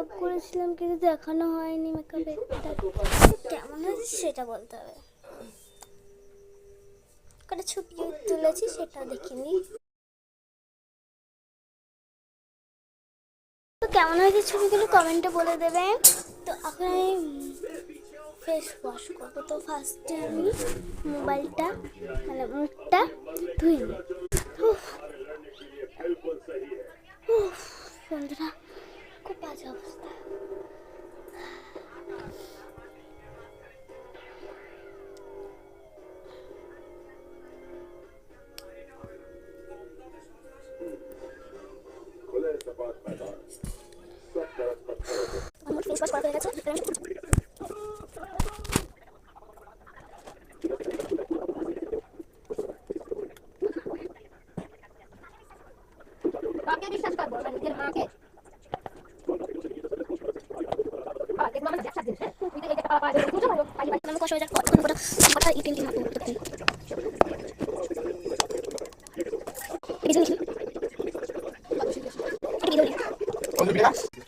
Makeup করেছিলাম কিন্তু দেখানো হয়নি মেকআপের কেমন হয়েছে সেটা বলতে হবে। কটা ছবি তুলেছি সেটা দেখিনি। তো কেমন হয়েছে ছবিগুলো কমেন্টে বলে দেবে। তো এখন আমি ফেস ওয়াশ করবো। তো ফার্স্টে আমি মোবাইলটা মানে মুখটা ধুই। বন্ধুরা খুব বাজে অবস্থা। আমার ফেস ওয়াশ করা হয়ে গেছে। বিশ্বাস করবো নিজের মাকে আমি কষ্ট হয়ে যাক কথা ইটিম টিম ভিডিও